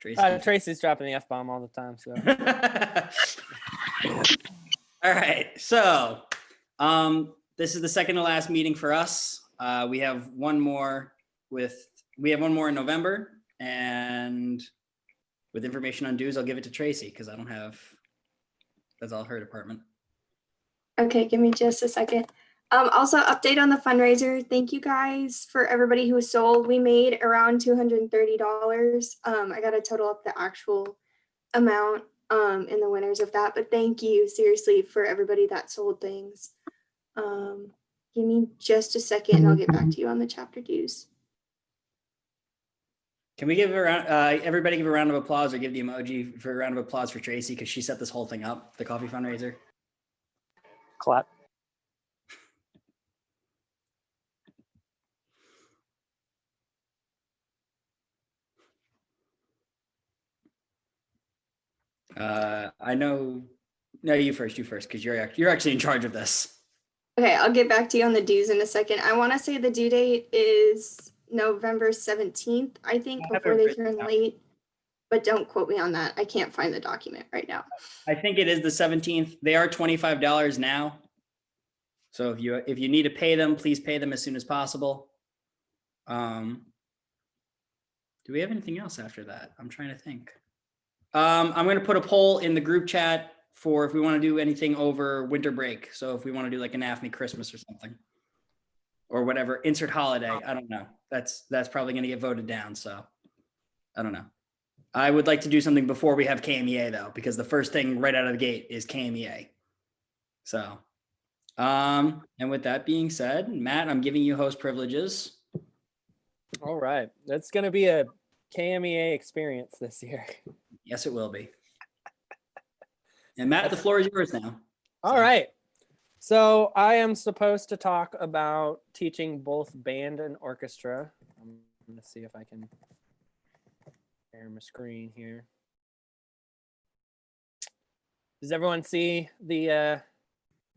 Tracy. Tracy's dropping the F-bomb all the time. So. All right. So this is the second to last meeting for us. We have one more in November, and with information on dues, I'll give it to Tracy because that's all her department. Okay, give me just a second. Also, update on the fundraiser. Thank you guys for everybody who sold. We made around $230. I got to total up the actual amount in the winners of that, but thank you seriously for everybody that sold things. Give me just a second and I'll get back to you on the chapter dues. Can we give everybody give a round of applause, or give the emoji for a round of applause for Tracy because she set this whole thing up, the coffee fundraiser? Clap. I know. No, you first, because you're actually in charge of this. Okay, I'll get back to you on the dues in a second. I want to say the due date is November 17th, I think, before they turn late, but don't quote me on that. I can't find the document right now. I think it is the 17th. They are $25 now. So if you need to pay them, please pay them as soon as possible. Do we have anything else after that? I'm trying to think. I'm going to put a poll in the group chat for if we want to do anything over winter break. So if we want to do like an AFME Christmas or something, or whatever, insert holiday. I don't know. That's probably going to get voted down. So I don't know. I would like to do something before we have KMEA though, because the first thing right out of the gate is KMEA. So, and with that being said, Matt, I'm giving you host privileges. All right. That's going to be a KMEA experience this year. Yes, it will be. And Matt, the floor is yours now. All right. So I am supposed to talk about teaching both band and orchestra. I'm going to see if I can share my screen here. Does everyone see the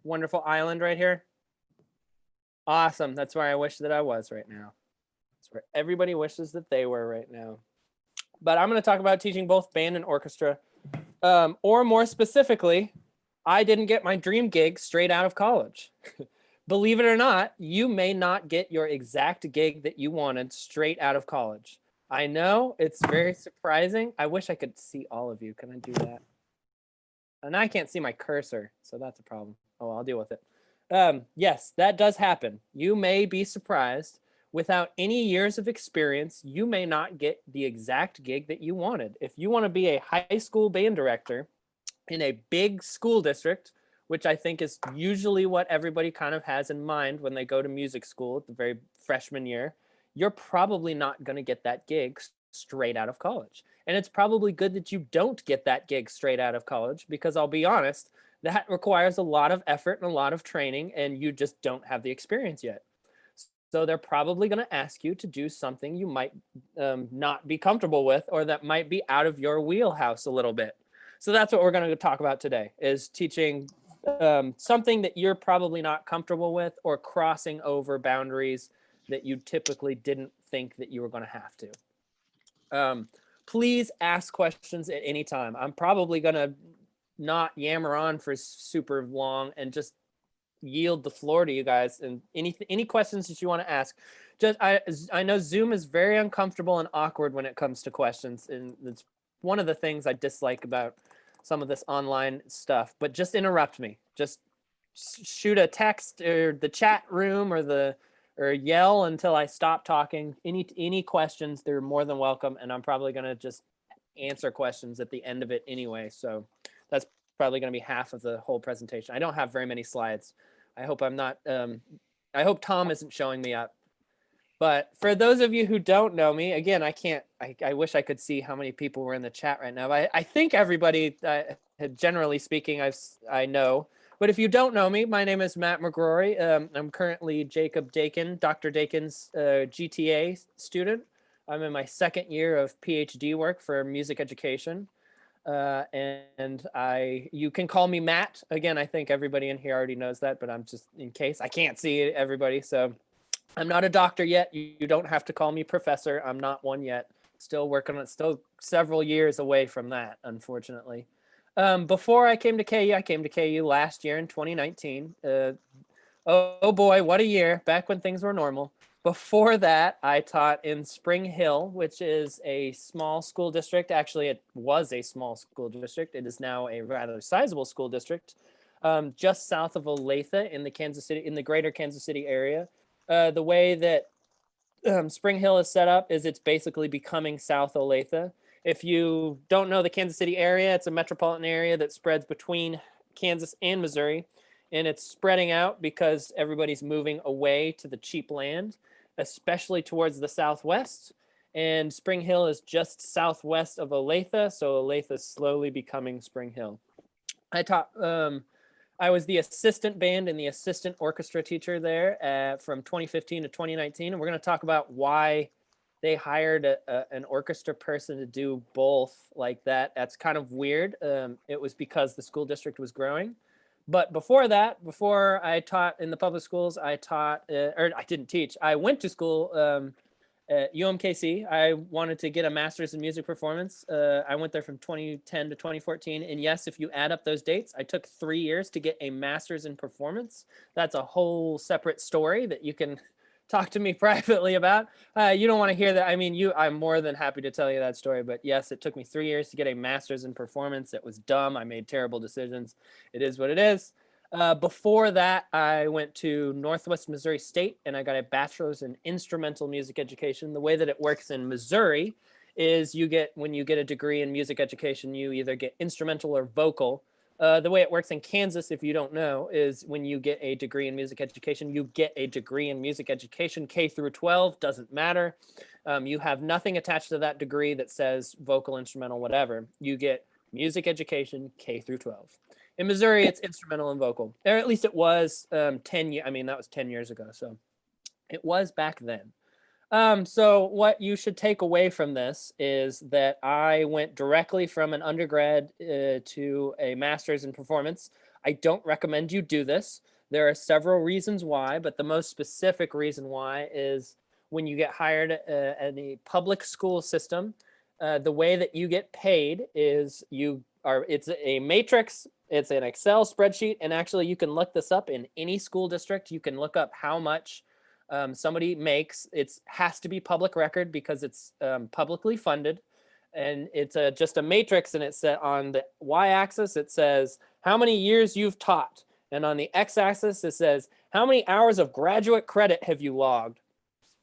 wonderful island right here? Awesome. That's where I wish that I was right now. That's where everybody wishes that they were right now. But I'm going to talk about teaching both band and orchestra. Or more specifically, I didn't get my dream gig straight out of college. Believe it or not, you may not get your exact gig that you wanted straight out of college. I know it's very surprising. I wish I could see all of you. Can I do that? And I can't see my cursor, so that's a problem. Oh, I'll deal with it. Yes, that does happen. You may be surprised. Without any years of experience, you may not get the exact gig that you wanted. If you want to be a high school band director in a big school district, which I think is usually what everybody kind of has in mind when they go to music school at the very freshman year, you're probably not going to get that gig straight out of college. And it's probably good that you don't get that gig straight out of college, because I'll be honest, that requires a lot of effort and a lot of training, and you just don't have the experience yet. So they're probably going to ask you to do something you might not be comfortable with, or that might be out of your wheelhouse a little bit. So that's what we're going to talk about today, is teaching something that you're probably not comfortable with, or crossing over boundaries that you typically didn't think that you were going to have to. Please ask questions at any time. I'm probably going to not yammer on for super long and just yield the floor to you guys, and any questions that you want to ask. Just I know Zoom is very uncomfortable and awkward when it comes to questions, and it's one of the things I dislike about some of this online stuff. But just interrupt me. Just shoot a text or the chat room or yell until I stop talking. Any questions, they're more than welcome, and I'm probably going to just answer questions at the end of it anyway. So that's probably going to be half of the whole presentation. I don't have very many slides. I hope I'm not, I hope Tom isn't showing me up. But for those of you who don't know me, again, I wish I could see how many people were in the chat right now. I think everybody, generally speaking, I know. But if you don't know me, my name is Matt McGrory. I'm currently Jacob Dakin, Dr. Dakin's GTA student. I'm in my second year of PhD work for music education. And you can call me Matt. Again, I think everybody in here already knows that, but I'm just in case. I can't see everybody, so I'm not a doctor yet. You don't have to call me professor. I'm not one yet. Still working on it, still several years away from that, unfortunately. Before I came to KU last year in 2019. Oh boy, what a year, back when things were normal. Before that, I taught in Spring Hill, which is a small school district. Actually, it was a small school district. It is now a rather sizable school district, just south of Olathe in the greater Kansas City area. The way that Spring Hill is set up is it's basically becoming South Olathe. If you don't know the Kansas City area, it's a metropolitan area that spreads between Kansas and Missouri, and it's spreading out because everybody's moving away to the cheap land, especially towards the southwest. And Spring Hill is just southwest of Olathe, so Olathe is slowly becoming Spring Hill. I was the assistant band and the assistant orchestra teacher there from 2015 to 2019. And we're going to talk about why they hired an orchestra person to do both like that. That's kind of weird. It was because the school district was growing. But before that, before I taught in the public schools, I didn't teach. I went to school at UMKC. I wanted to get a master's in music performance. I went there from 2010 to 2014. And yes, if you add up those dates, I took 3 years to get a master's in performance. That's a whole separate story that you can talk to me privately about. You don't want to hear that. I mean, I'm more than happy to tell you that story. But yes, it took me 3 years to get a master's in performance. It was dumb. I made terrible decisions. It is what it is. Before that, I went to Northwest Missouri State and I got a bachelor's in instrumental music education. The way that it works in Missouri is when you get a degree in music education, you either get instrumental or vocal. The way it works in Kansas, if you don't know, is when you get a degree in music education, you get a degree in music education, K through 12, doesn't matter. You have nothing attached to that degree that says vocal, instrumental, whatever. You get music education, K through 12. In Missouri, it's instrumental and vocal, or at least it was 10 years. I mean, that was 10 years ago. So it was back then. So what you should take away from this is that I went directly from an undergrad to a master's in performance. I don't recommend you do this. There are several reasons why, but the most specific reason why is when you get hired in a public school system, the way that you get paid is it's a matrix, it's an Excel spreadsheet, and actually you can look this up in any school district. You can look up how much somebody makes. It has to be public record because it's publicly funded, and it's just a matrix, and it's on the y-axis it says how many years you've taught, and on the x-axis it says how many hours of graduate credit have you logged.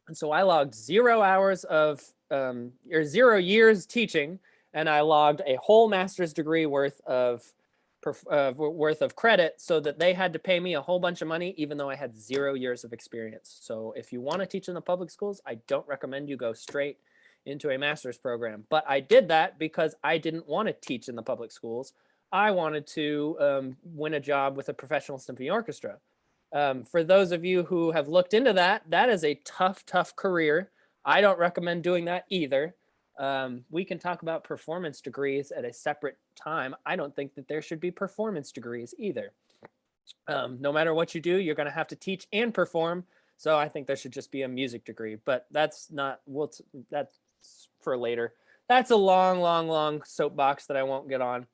And so I logged 0 hours of or 0 years teaching, and I logged a whole master's degree worth of credit, so that they had to pay me a whole bunch of money, even though I had 0 years of experience. So if you want to teach in the public schools, I don't recommend you go straight into a master's program. But I did that because I didn't want to teach in the public schools. I wanted to win a job with a professional symphony orchestra. For those of you who have looked into that, that is a tough, tough career. I don't recommend doing that either. We can talk about performance degrees at a separate time. I don't think that there should be performance degrees either. No matter what you do, you're going to have to teach and perform. So I think there should just be a music degree, but that's for later. That's a long soapbox that I won't get on.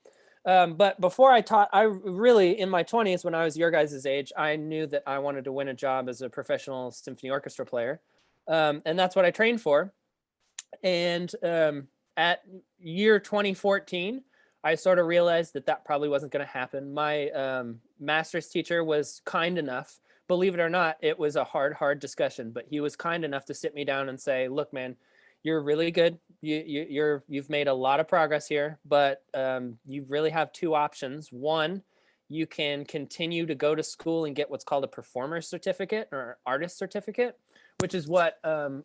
But before I taught, I really, in my 20s, when I was your guys' age, I knew that I wanted to win a job as a professional symphony orchestra player. And that's what I trained for. And at year 2014, I sort of realized that probably wasn't going to happen. My master's teacher was kind enough, believe it or not, it was a hard discussion, but he was kind enough to sit me down and say, look, man, you're really good. You've made a lot of progress here, but you really have two options. One, you can continue to go to school and get what's called a performer's certificate or artist certificate, which is what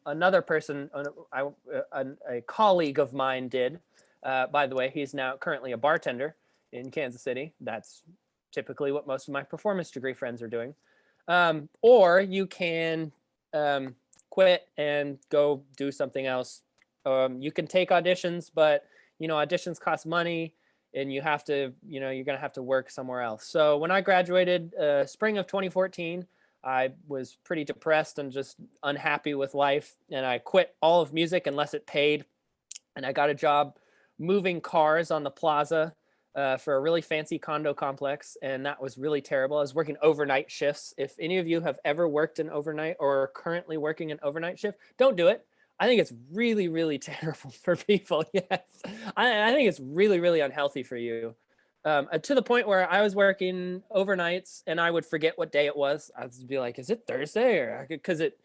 another person, a colleague of mine did. By the way, he's now currently a bartender in Kansas City. That's typically what most of my performance degree friends are doing. Or you can quit and go do something else. You can take auditions, but auditions cost money, and you have to, you're going to have to work somewhere else. So when I graduated spring of 2014, I was pretty depressed and just unhappy with life, and I quit all of music unless it paid. and I got a job moving cars on the plaza for a really fancy condo complex, and that was really terrible. I was working overnight shifts. If any of you have ever worked an overnight or are currently working an overnight shift, don't do it. I think it's really, really terrible for people. Yes, I think it's really, really unhealthy for you. To the point where I was working overnights and I would forget what day it was. I would be like, "Is it Thursday?" Or because it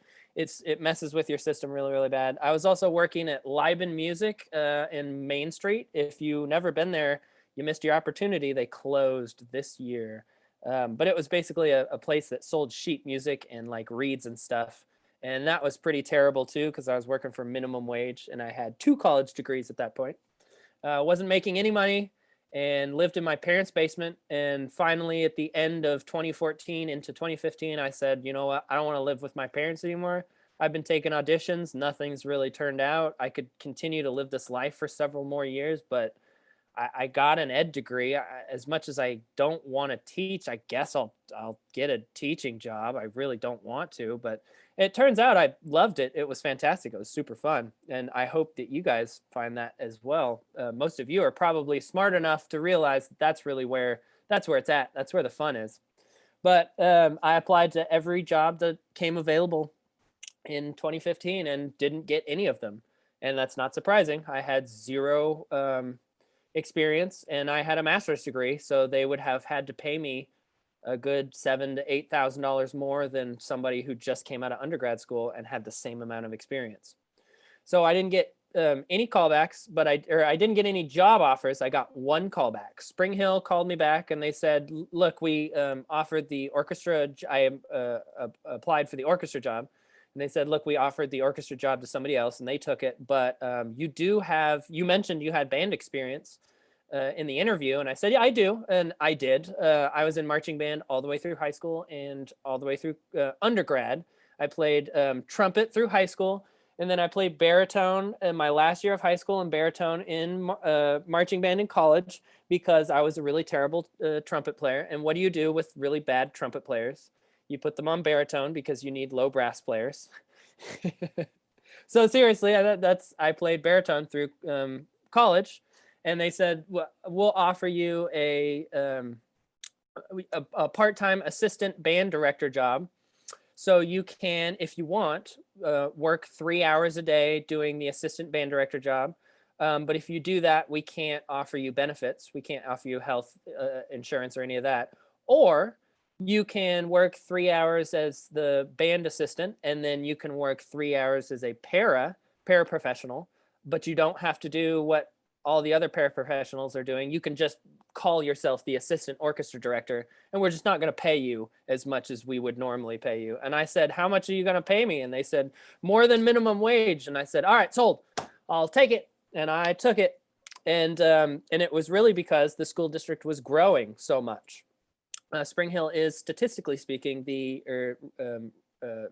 messes with your system really, really bad. I was also working at Liben Music in Main Street. If you've never been there, you missed your opportunity. They closed this year. But it was basically a place that sold sheet music and like reeds and stuff. And that was pretty terrible too, because I was working for minimum wage and I had 2 college degrees at that point. Wasn't making any money and lived in my parents' basement. And finally, at the end of 2014 into 2015, I said, you know what? I don't want to live with my parents anymore. I've been taking auditions. Nothing's really turned out. I could continue to live this life for several more years, but I got an ed degree. As much as I don't want to teach, I guess I'll get a teaching job. I really don't want to, but it turns out I loved it. It was fantastic. It was super fun, and I hope that you guys find that as well. Most of you are probably smart enough to realize that that's where it's at. That's where the fun is. But I applied to every job that came available in 2015 and didn't get any of them, and that's not surprising. I had zero experience and I had a master's degree, so they would have had to pay me a good $7,000 to $8,000 more than somebody who just came out of undergrad school and had the same amount of experience. So I didn't get any callbacks, but I didn't get any job offers. I got 1 callback. Spring Hill called me back and they said, look, we offered the orchestra. I applied for the orchestra job. And they said, look, we offered the orchestra job to somebody else and they took it. But you mentioned you had band experience in the interview. And I said, yeah, I do. And I did. I was in marching band all the way through high school and all the way through undergrad. I played trumpet through high school. And then I played baritone in my last year of high school and baritone in marching band in college because I was a really terrible trumpet player. And what do you do with really bad trumpet players? You put them on baritone because you need low brass players. So seriously, I played baritone through college, and they said, we'll offer you a part-time assistant band director job. So you can, if you want, work 3 hours a day doing the assistant band director job. But if you do that, we can't offer you benefits. We can't offer you health insurance or any of that. Or you can work 3 hours as the band assistant, and then you can work 3 hours as a paraprofessional, but you don't have to do what all the other paraprofessionals are doing. You can just call yourself the assistant orchestra director, and we're just not going to pay you as much as we would normally pay you. And I said, how much are you going to pay me? And they said, more than minimum wage. And I said, all right, sold. I'll take it. And I took it. And it was really because the school district was growing so much. Spring Hill is, statistically speaking,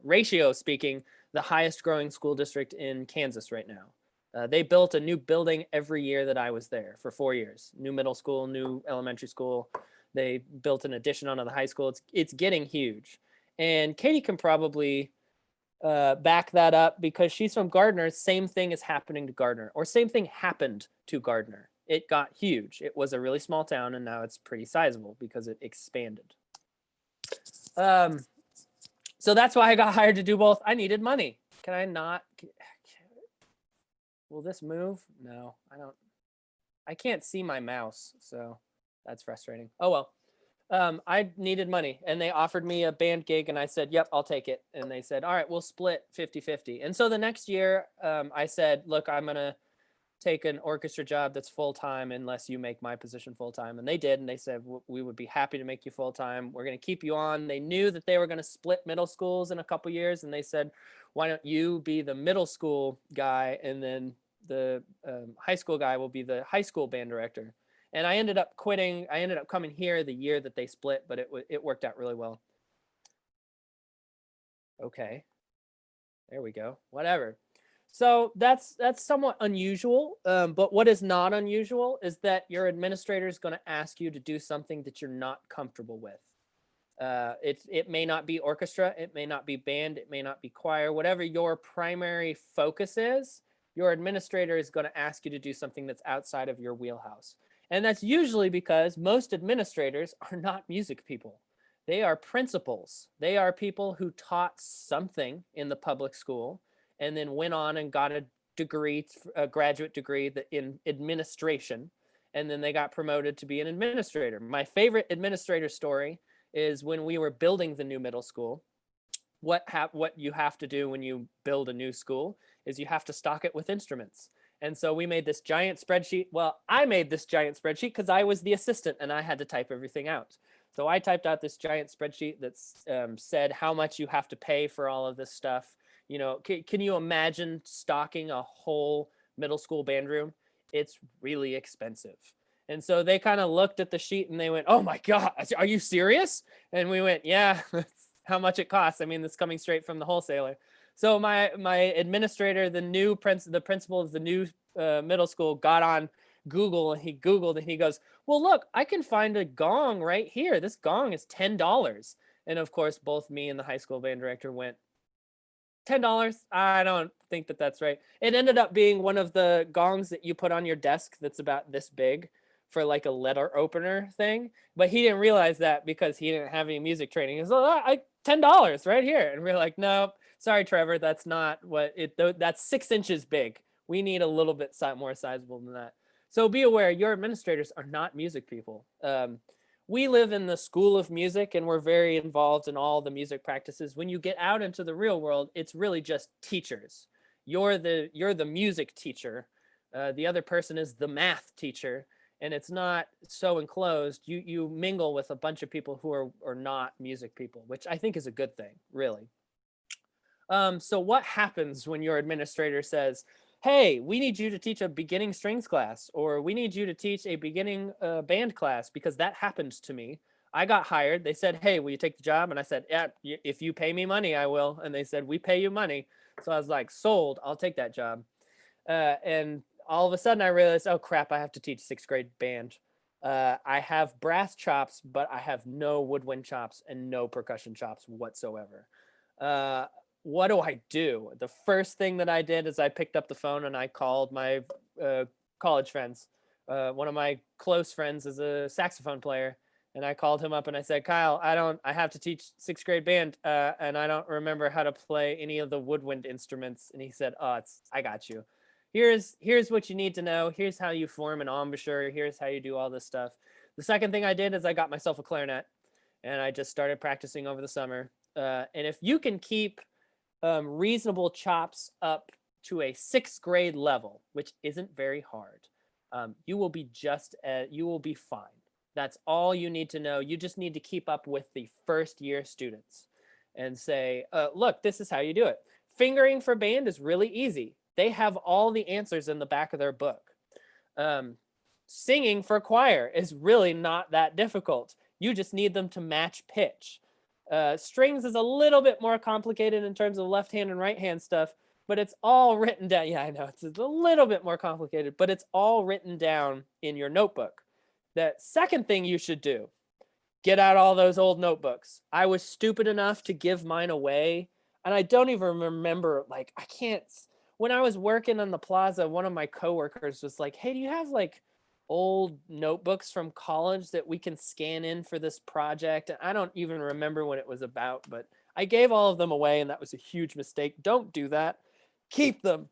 ratio speaking, the highest growing school district in Kansas right now. They built a new building every year that I was there for 4 years. New middle school, new elementary school. They built an addition onto the high school. It's getting huge. And Katie can probably back that up because she's from Gardner. Same thing is happening to Gardner, or same thing happened to Gardner. It got huge. It was a really small town, and now it's pretty sizable because it expanded. So that's why I got hired to do both. I needed money. Can I not? Will this move? No, I don't. I can't see my mouse, so that's frustrating. Oh, well. I needed money, and they offered me a band gig, and I said, yep, I'll take it. And they said, all right, we'll split 50-50. And so the next year, I said, look, I'm going to take an orchestra job that's full-time unless you make my position full-time. And they did. And they said, we would be happy to make you full-time. We're going to keep you on. They knew that they were going to split middle schools in a couple years. And they said, why don't you be the middle school guy? And then the high school guy will be the high school band director. And I ended up quitting. I ended up coming here the year that they split, but it worked out really well. Okay. There we go. Whatever. So that's somewhat unusual, but what is not unusual is that your administrator is going to ask you to do something that you're not comfortable with. It may not be orchestra, it may not be band, it may not be choir, whatever your primary focus is, your administrator is going to ask you to do something that's outside of your wheelhouse. And that's usually because most administrators are not music people. They are principals. They are people who taught something in the public school and then went on and got a degree, a graduate degree in administration. And then they got promoted to be an administrator. My favorite administrator story is when we were building the new middle school. What you have to do when you build a new school is you have to stock it with instruments. And so we made this giant spreadsheet. Well, I made this giant spreadsheet because I was the assistant and I had to type everything out. So I typed out this giant spreadsheet that said how much you have to pay for all of this stuff. You know, can you imagine stocking a whole middle school band room? It's really expensive. And so they kind of looked at the sheet and they went, "Oh my God, are you serious?" And we went, "Yeah, that's how much it costs. I mean, that's coming straight from the wholesaler." So my administrator, the principal of the new middle school, got on Google and he Googled and he goes, "Well, look, I can find a gong right here. This gong is $10." And of course, both me and the high school band director went, $10? I don't think that's right. It ended up being one of the gongs that you put on your desk that's about this big for like a letter opener thing. But he didn't realize that because he didn't have any music training. He's like, $10 right here. And we're like, "No, sorry, Trevor, that's not what that's 6 inches big. We need a little bit more sizable than that." So be aware, your administrators are not music people. We live in the school of music and we're very involved in all the music practices. When you get out into the real world, it's really just teachers. You're the music teacher. The other person is the math teacher. And it's not so enclosed. You mingle with a bunch of people who are not music people, which I think is a good thing, really. So what happens when your administrator says, "Hey, we need you to teach a beginning strings class," or "We need you to teach a beginning band class," because that happened to me. I got hired. They said, "Hey, will you take the job?" And I said, "Yeah, if you pay me money, I will." And they said, "We pay you money." So I was like, "Sold, I'll take that job." And all of a sudden I realized, oh crap, I have to teach 6th grade band. I have brass chops, but I have no woodwind chops and no percussion chops whatsoever. What do I do? The first thing that I did is I picked up the phone and I called my college friends. One of my close friends is a saxophone player. And I called him up and I said, "Kyle, I have to teach 6th grade band and I don't remember how to play any of the woodwind instruments." And he said, "Oh, I got you. Here's what you need to know. Here's how you form an embouchure. Here's how you do all this stuff." The second thing I did is I got myself a clarinet and I just started practicing over the summer. And if you can keep reasonable chops up to a 6th grade level, which isn't very hard, you will be you will be fine. That's all you need to know. You just need to keep up with the first year students and say, "Look, this is how you do it." Fingering for band is really easy. They have all the answers in the back of their book. Singing for choir is really not that difficult. You just need them to match pitch. Strings is a little bit more complicated in terms of left hand and right hand stuff, but it's all written down. Yeah, I know it's a little bit more complicated, but it's all written down in your notebook. The second thing you should do, get out all those old notebooks. I was stupid enough to give mine away, and I don't even remember, like, when I was working on the plaza, one of my coworkers was like, "Hey, do you have like old notebooks from college that we can scan in for this project?" And I don't even remember what it was about, but I gave all of them away and that was a huge mistake. Don't do that. Keep them.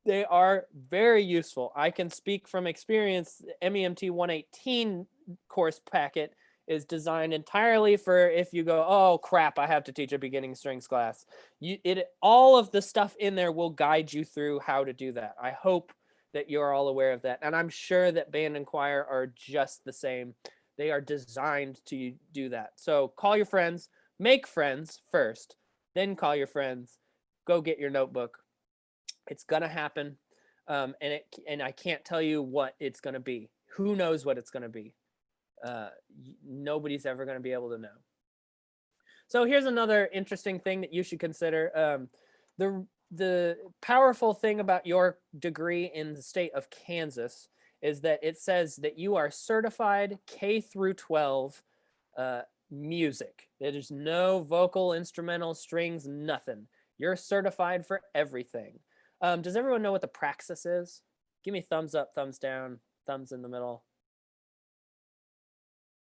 They are very useful. I can speak from experience. The MEMT 118 course packet is designed entirely for if you go, "Oh crap, I have to teach a beginning strings class." All of the stuff in there will guide you through how to do that. I hope that you're all aware of that. And I'm sure that band and choir are just the same. They are designed to do that. So call your friends, make friends first, then call your friends, go get your notebook. It's gonna happen. And I can't tell you what it's gonna be. Who knows what it's gonna be? Nobody's ever going to be able to know. So here's another interesting thing that you should consider. The powerful thing about your degree in the state of Kansas is that it says that you are certified K through 12 music. There's no vocal, instrumental, strings, nothing. You're certified for everything. Does everyone know what the praxis is? Give me thumbs up, thumbs down, thumbs in the middle.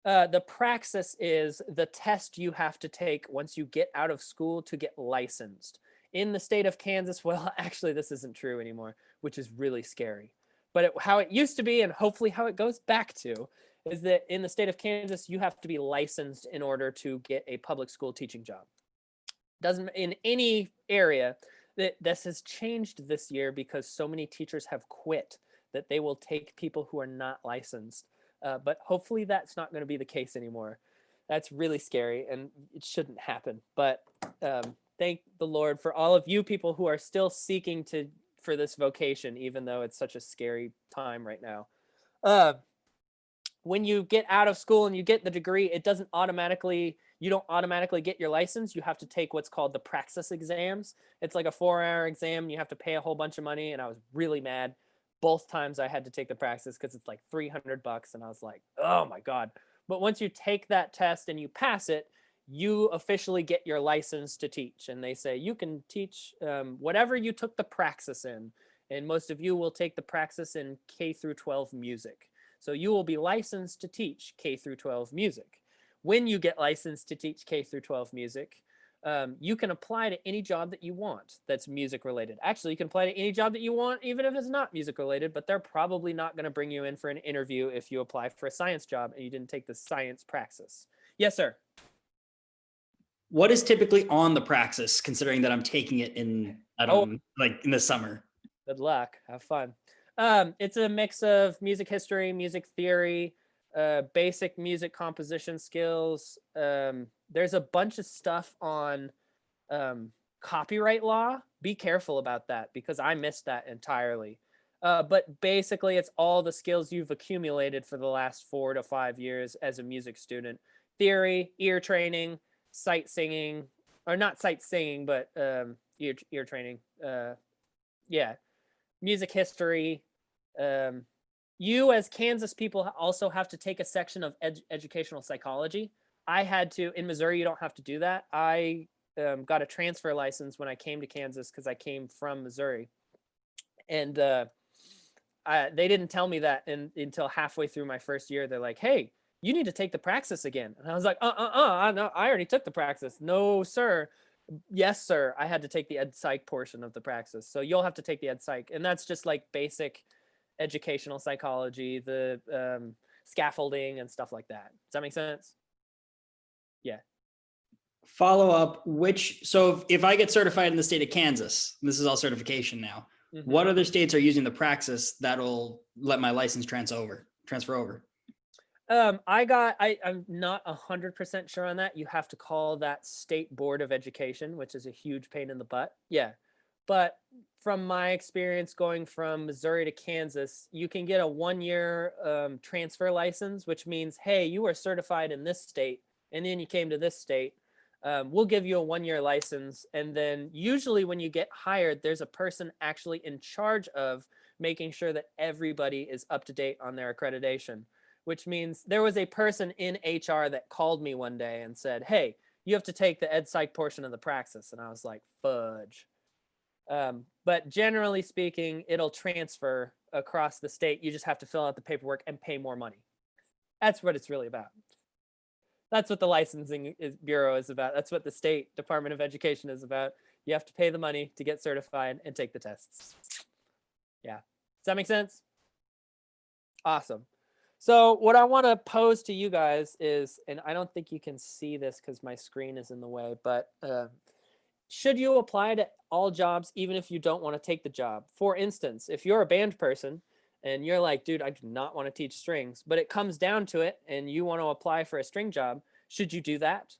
The praxis is the test you have to take once you get out of school to get licensed. In the state of Kansas, well, actually, this isn't true anymore, which is really scary. But how it used to be, and hopefully how it goes back to, is that in the state of Kansas, you have to be licensed in order to get a public school teaching job. Doesn't in any area. That this has changed this year because so many teachers have quit that they will take people who are not licensed. But hopefully that's not going to be the case anymore. That's really scary and it shouldn't happen. But thank the Lord for all of you people who are still seeking for this vocation, even though it's such a scary time right now. When you get out of school and you get the degree, you don't automatically get your license. You have to take what's called the praxis exams. It's like a 4-hour exam and you have to pay a whole bunch of money. And I was really mad both times I had to take the praxis because it's like $300 and I was like, oh my God. But once you take that test and you pass it, you officially get your license to teach. And they say you can teach whatever you took the praxis in. And most of you will take the praxis in K through 12 music. So you will be licensed to teach K through 12 music. When you get licensed to teach K through 12 music, you can apply to any job that you want that's music related. Actually, you can apply to any job that you want, even if it's not music related, but they're probably not going to bring you in for an interview if you apply for a science job and you didn't take the science praxis. Yes, sir. What is typically on the praxis, considering that I'm taking it in, like in the summer? Good luck. Have fun. It's a mix of music history, music theory, basic music composition skills. There's a bunch of stuff on copyright law. Be careful about that because I missed that entirely. But basically, it's all the skills you've accumulated for the last 4 to 5 years as a music student. Theory, ear training, sight singing, or not sight singing, but ear training. Yeah, music history. You as Kansas people also have to take a section of educational psychology. I had to, in Missouri, you don't have to do that. I got a transfer license when I came to Kansas because I came from Missouri. And they didn't tell me that until halfway through my first year. They're like, hey, you need to take the praxis again. And I was like, no, I already took the praxis. No, sir. Yes, sir. I had to take the ed psych portion of the praxis. So you'll have to take the ed psych. And that's just like basic educational psychology, the scaffolding and stuff like that. Does that make sense? Yeah. Follow up, so if I get certified in the state of Kansas, this is all certification now, what other states are using the praxis that'll let my license transfer over? I'm not 100% sure on that. You have to call that state board of education, which is a huge pain in the butt. Yeah. But from my experience going from Missouri to Kansas, you can get a 1-year transfer license, which means, hey, you were certified in this state and then you came to this state. We'll give you a 1-year license. And then usually when you get hired, there's a person actually in charge of making sure that everybody is up to date on their accreditation, which means there was a person in HR that called me one day and said, hey, you have to take the ed psych portion of the praxis. And I was like, fudge. But generally speaking, it'll transfer across the state. You just have to fill out the paperwork and pay more money. That's what it's really about. That's what the licensing bureau is about. That's what the state Department of Education is about. You have to pay the money to get certified and take the tests. Yeah. Does that make sense? Awesome. So what I want to pose to you guys is, and I don't think you can see this because my screen is in the way, but should you apply to all jobs even if you don't want to take the job? For instance, if you're a band person and you're like, dude, I do not want to teach strings, but it comes down to it and you want to apply for a string job, should you do that?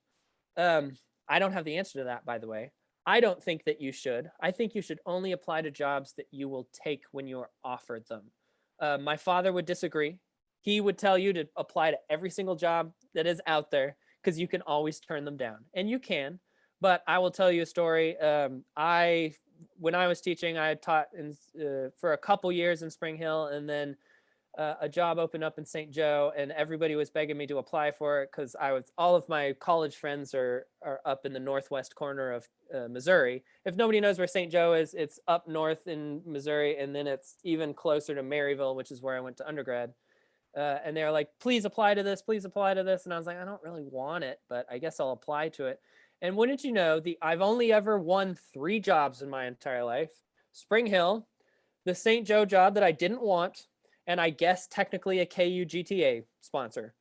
I don't have the answer to that, by the way. I don't think that you should. I think you should only apply to jobs that you will take when you're offered them. My father would disagree. He would tell you to apply to every single job that is out there because you can always turn them down, and you can. But I will tell you a story. When I was teaching, I had taught for a couple years in Spring Hill, and then a job opened up in St. Joe, and everybody was begging me to apply for it because all of my college friends are up in the northwest corner of Missouri. If nobody knows where St. Joe is, it's up north in Missouri, and then it's even closer to Maryville, which is where I went to undergrad. And they're like, please apply to this, please apply to this. And I was like, I don't really want it, but I guess I'll apply to it. And wouldn't you know, I've only ever won 3 jobs in my entire life. Spring Hill, the St. Joe job that I didn't want, and I guess technically a KU GTA sponsor.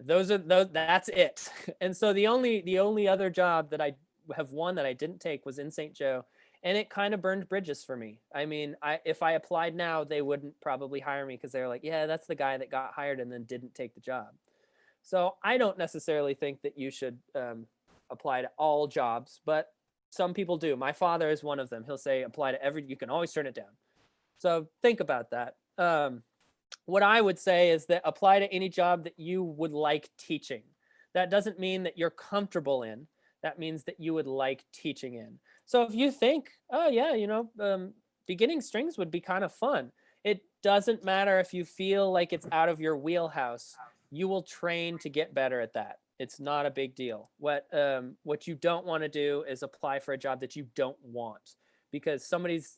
That's it. And so the only other job that I have won that I didn't take was in St. Joe, and it kind of burned bridges for me. I mean, if I applied now, they wouldn't probably hire me because they're like, yeah, that's the guy that got hired and then didn't take the job. So I don't necessarily think that you should apply to all jobs, but some people do. My father is one of them. He'll say apply to you can always turn it down. So think about that. What I would say is that apply to any job that you would like teaching. That doesn't mean that you're comfortable in. That means that you would like teaching in. So if you think, oh yeah, beginning strings would be kind of fun. It doesn't matter if you feel like it's out of your wheelhouse. You will train to get better at that. It's not a big deal. What you don't want to do is apply for a job that you don't want, because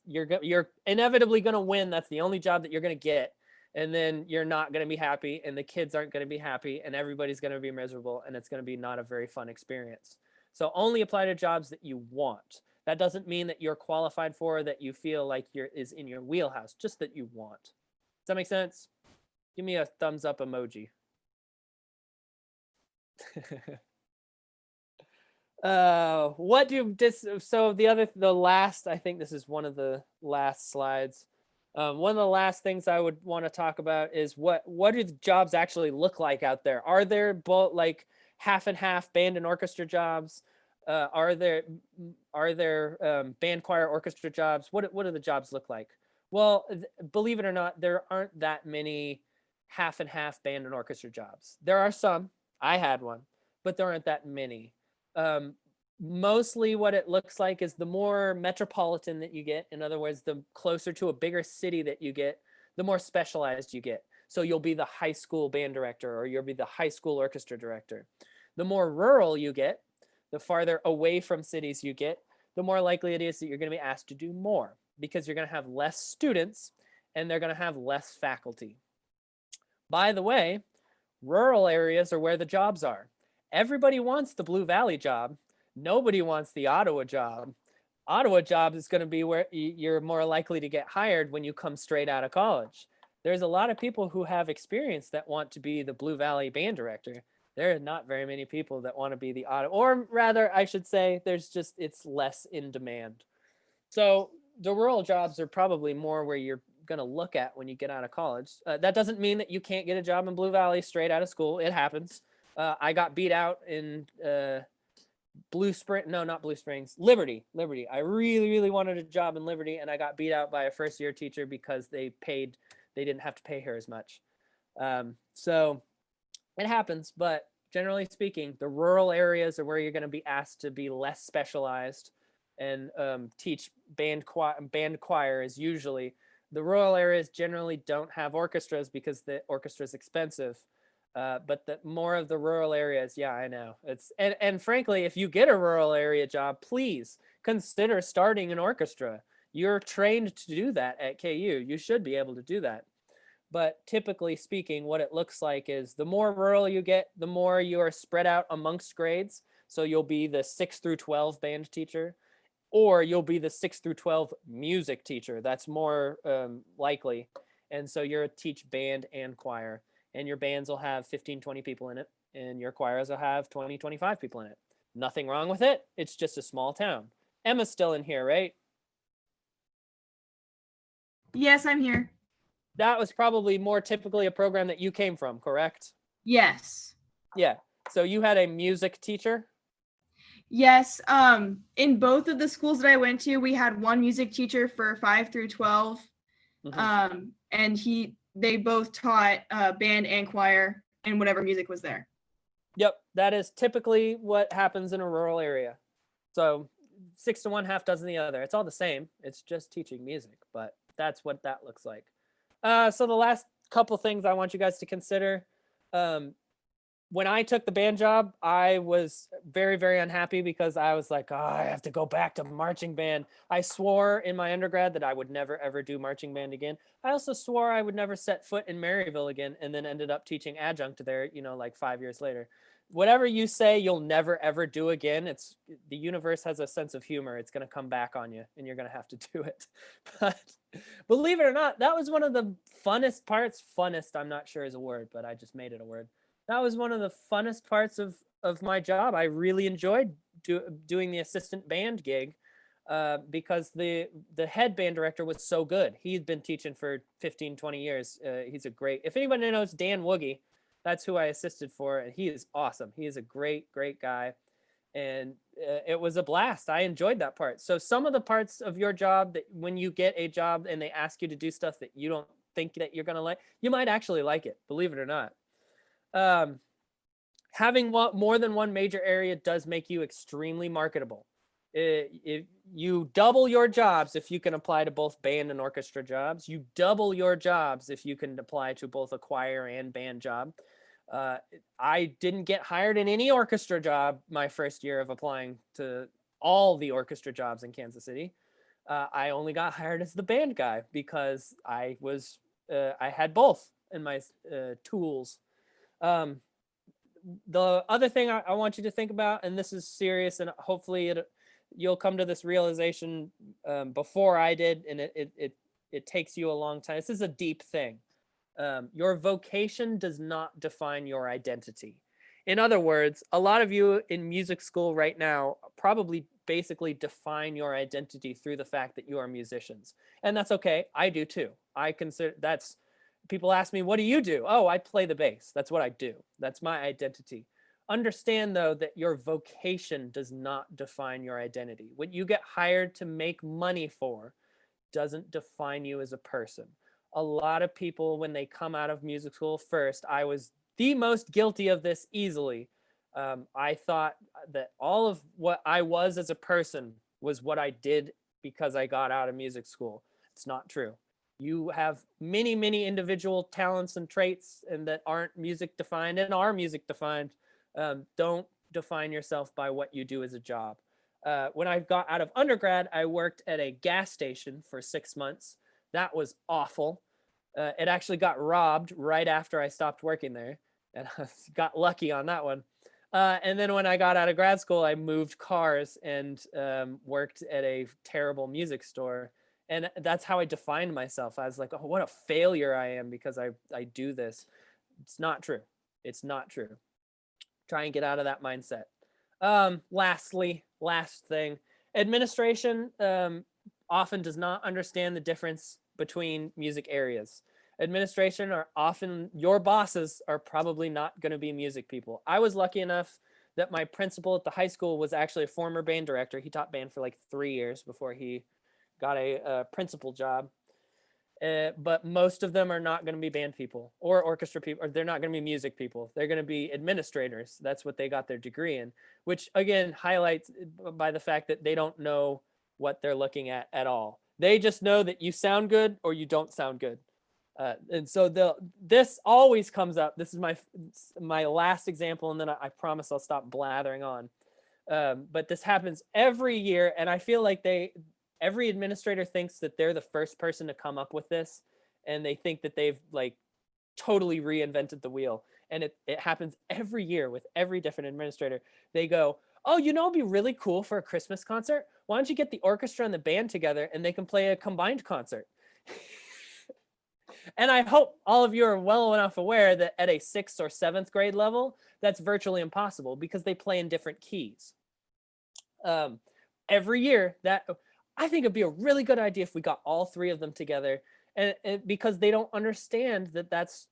you're inevitably going to win. That's the only job that you're going to get. And then you're not going to be happy, and the kids aren't going to be happy, and everybody's going to be miserable, and it's going to be not a very fun experience. So only apply to jobs that you want. That doesn't mean that you're qualified for, that you feel like is in your wheelhouse, just that you want. Does that make sense? Give me a thumbs up emoji. The last, I think this is one of the last slides. One of the last things I would want to talk about is what do the jobs actually look like out there? Are there both like half and half band and orchestra jobs? Are there band, choir, orchestra jobs? What do the jobs look like? Well, believe it or not, there aren't that many half and half band and orchestra jobs. There are some. I had one, but there aren't that many. Mostly what it looks like is the more metropolitan that you get, in other words, the closer to a bigger city that you get, the more specialized you get. So you'll be the high school band director, or you'll be the high school orchestra director. The more rural you get, the farther away from cities you get, the more likely it is that you're going to be asked to do more, because you're going to have less students and they're going to have less faculty. By the way, rural areas are where the jobs are. Everybody wants the Blue Valley job. Nobody wants the Ottawa job. Ottawa job is going to be where you're more likely to get hired when you come straight out of college. There's a lot of people who have experience that want to be the Blue Valley band director. There are not very many people that want to be the Ottawa, or rather, I should say, it's less in demand. So the rural jobs are probably more where you're going to look at when you get out of college. That doesn't mean that you can't get a job in Blue Valley straight out of school. It happens. I got beat out in Liberty. I really, really wanted a job in Liberty, and I got beat out by a first-year teacher because they didn't have to pay her as much. So it happens, but generally speaking, the rural areas are where you're going to be asked to be less specialized and teach band choir is usually. The rural areas generally don't have orchestras because the orchestra is expensive. But the more of the rural areas, yeah, I know. And frankly, if you get a rural area job, please consider starting an orchestra. You're trained to do that at KU. You should be able to do that. But typically speaking, what it looks like is the more rural you get, the more you are spread out amongst grades. So you'll be the 6 through 12 band teacher, or you'll be the 6 through 12 music teacher. That's more likely. And so you're a teach band and choir. And your bands will have 15, 20 people in it. And your choirs will have 20, 25 people in it. Nothing wrong with it. It's just a small town. Emma's still in here, right? Yes, I'm here. That was probably more typically a program that you came from, correct? Yes. Yeah. So you had a music teacher? Yes. In both of the schools that I went to, we had one music teacher for 5 through 12. Mm-hmm. And they both taught band and choir and whatever music was there. Yep, that is typically what happens in a rural area. So 6 to 1, half dozen the other. It's all the same. It's just teaching music, but that's what that looks like. So the last couple things I want you guys to consider. When I took the band job, I was very, very unhappy because I was like, oh, I have to go back to marching band. I swore in my undergrad that I would never, ever do marching band again. I also swore I would never set foot in Maryville again, and then ended up teaching adjunct there, you know, like 5 years later. Whatever you say you'll never, ever do again, the universe has a sense of humor. It's going to come back on you, and you're going to have to do it. But believe it or not, that was one of the funnest parts. Funnest, I'm not sure is a word, but I just made it a word. That was one of the funnest parts of my job. I really enjoyed doing the assistant band gig because the head band director was so good. He's been teaching for 15, 20 years. He's a great, if anybody knows Dan Woogie, that's who I assisted for. And he is awesome. He is a great, great guy. And it was a blast. I enjoyed that part. So some of the parts of your job that when you get a job and they ask you to do stuff that you don't think that you're going to like, you might actually like it, believe it or not. Having more than one major area does make you extremely marketable. If you double your jobs if you can apply to both band and orchestra jobs. You double your jobs if you can apply to both a choir and band job. I didn't get hired in any orchestra job my first year of applying to all the orchestra jobs in Kansas City. I only got hired as the band guy because I had both in my tools. The other thing I want you to think about, and this is serious, and hopefully you'll come to this realization before I did, and it takes you a long time. This is a deep thing. Your vocation does not define your identity. In other words, a lot of you in music school right now probably basically define your identity through the fact that you are musicians. And that's okay. I do too. I consider that's, people ask me, what do you do? Oh, I play the bass. That's what I do. That's my identity. Understand though that your vocation does not define your identity. What you get hired to make money for doesn't define you as a person. A lot of people, when they come out of music school first, I was the most guilty of this easily. I thought that all of what I was as a person was what I did because I got out of music school. It's not true. You have many, many individual talents and traits and that aren't music defined and are music defined. Don't define yourself by what you do as a job. When I got out of undergrad, I worked at a gas station for 6 months. That was awful. It actually got robbed right after I stopped working there, and I got lucky on that one. And then when I got out of grad school, I moved cars and worked at a terrible music store. And that's how I defined myself. I was like, oh, what a failure I am because I do this. It's not true. It's not true. Try and get out of that mindset. Lastly, last thing, administration often does not understand the difference between music areas. Administration are often, your bosses are probably not going to be music people. I was lucky enough that my principal at the high school was actually a former band director. He taught band for like 3 years before he got a principal job. But most of them are not going to be band people or orchestra people, or they're not going to be music people. They're going to be administrators. That's what they got their degree in, which again highlights by the fact that they don't know what they're looking at all. They just know that you sound good or you don't sound good. And so this always comes up. This is my last example, and then I promise I'll stop blathering on. But this happens every year, and I feel like every administrator thinks that they're the first person to come up with this, and they think that they've like totally reinvented the wheel. And it happens every year with every different administrator. They go, oh, you know, it'd be really cool for a Christmas concert. Why don't you get the orchestra and the band together and they can play a combined concert? And I hope all of you are well enough aware that at a 6th or 7th grade level, that's virtually impossible because they play in different keys. Every year, I think it'd be a really good idea if we got all 3 of them together, and because they don't understand that's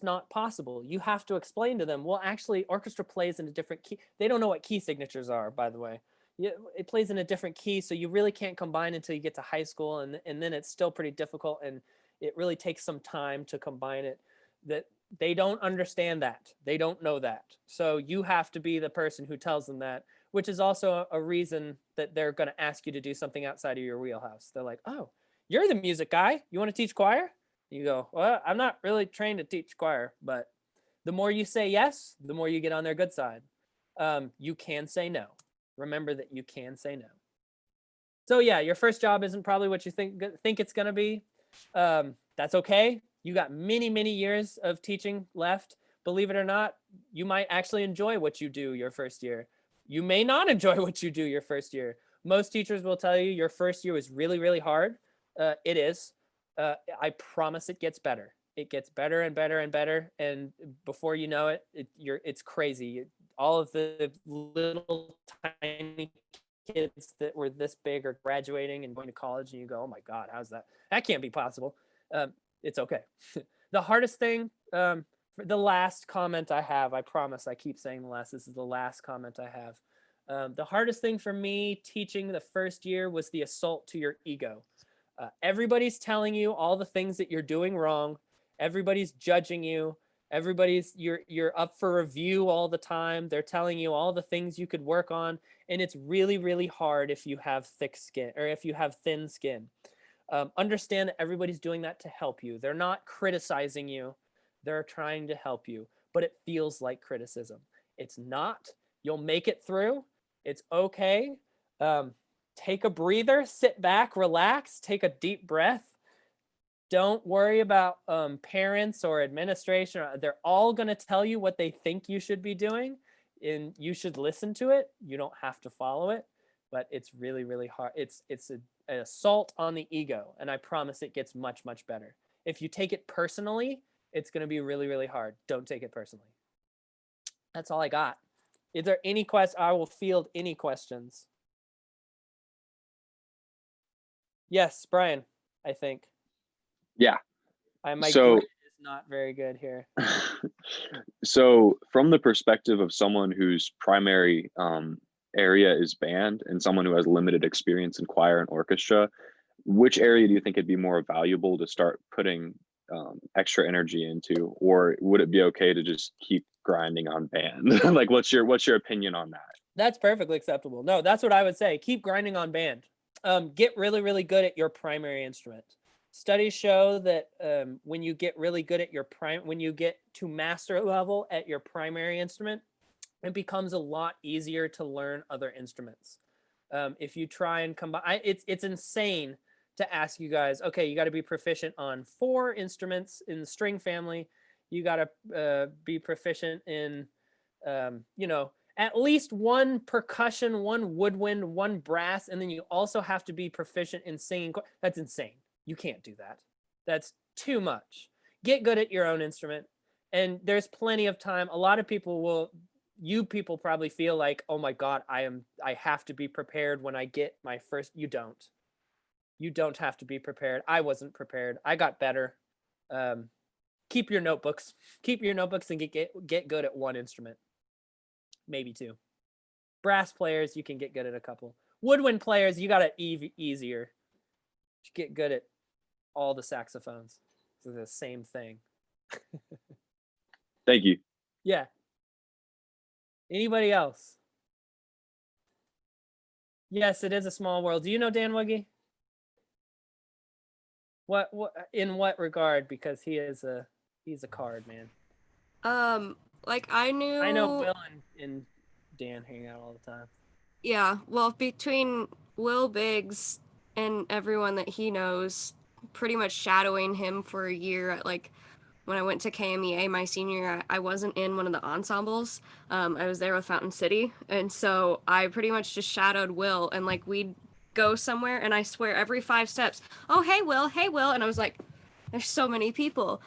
not possible. You have to explain to them, well, actually, orchestra plays in a different key. They don't know what key signatures are, by the way. It plays in a different key, so you really can't combine until you get to high school, and then it's still pretty difficult, and it really takes some time to combine it. That they don't understand that. They don't know that. So you have to be the person who tells them that, which is also a reason that they're going to ask you to do something outside of your wheelhouse. They're like, oh, you're the music guy. You want to teach choir? You go, well, I'm not really trained to teach choir, but the more you say yes, the more you get on their good side. You can say no. Remember that you can say no. So yeah, your first job isn't probably what you think it's gonna be. That's okay. You got many, many years of teaching left. Believe it or not, you might actually enjoy what you do your first year. You may not enjoy what you do your first year. Most teachers will tell you your first year was really, really hard. It is. I promise it gets better. It gets better and better and better. And before you know it, it's crazy. All of the little tiny kids that were this big are graduating and going to college, and you go, oh my God, how's that? That can't be possible. It's okay. The hardest thing, the last comment I have, I promise I keep saying the last, this is the last comment I have. The hardest thing for me teaching the first year was the assault to your ego. Everybody's telling you all the things that you're doing wrong. Everybody's judging you. You're up for review all the time. They're telling you all the things you could work on. And it's really, really hard if you have thick skin or if you have thin skin. Understand that everybody's doing that to help you. They're not criticizing you. They're trying to help you, but it feels like criticism. It's not. You'll make it through. It's okay. Take a breather, sit back, relax, take a deep breath. Don't worry about parents or administration. They're all going to tell you what they think you should be doing, and you should listen to it. You don't have to follow it, but it's really, really hard. It's an assault on the ego, and I promise it gets much, much better. If you take it personally, it's going to be really, really hard. Don't take it personally. That's all I got. Is there any questions? I will field any questions. Yes, Brian, I think. Yeah. My So- grid is not very good here. So from the perspective of someone whose primary area is band and someone who has limited experience in choir and orchestra, which area do you think it'd be more valuable to start putting extra energy into, or would it be okay to just keep grinding on band? Like, what's your opinion on that? That's perfectly acceptable. No, that's what I would say. Keep grinding on band. Get really, really good at your primary instrument. Studies show that when you get really good at when you get to master level at your primary instrument, it becomes a lot easier to learn other instruments. If you try and combine, it's insane to ask you guys, okay, you got to be proficient on 4 instruments in the string family. You got to be proficient in, at least 1 percussion, 1 woodwind, 1 brass, and then you also have to be proficient in singing. That's insane. You can't do that. That's too much. Get good at your own instrument. And there's plenty of time. A lot of people you people probably feel like, oh my God, I have to be prepared when I get my first. You don't. You don't have to be prepared. I wasn't prepared. I got better. Keep your notebooks. Keep your notebooks and get good at 1 instrument. Maybe 2. Brass players, you can get good at a couple. Woodwind players, you got it easier. Get good at all the saxophones. It's the same thing. Thank you. Yeah. Anybody else? Yes, it is a small world. Do you know Dan Wuggy? What in what regard? Because he's a card man. Like I know Will and Dan hang out all the time. Yeah, well, between Will Biggs and everyone that he knows, pretty much shadowing him for a year at when I went to KMEA my senior year, I wasn't in one of the ensembles. I was there with Fountain City, and so I pretty much just shadowed Will, and we'd go somewhere, and I swear every 5 steps, oh hey Will, and I was like, there's so many people.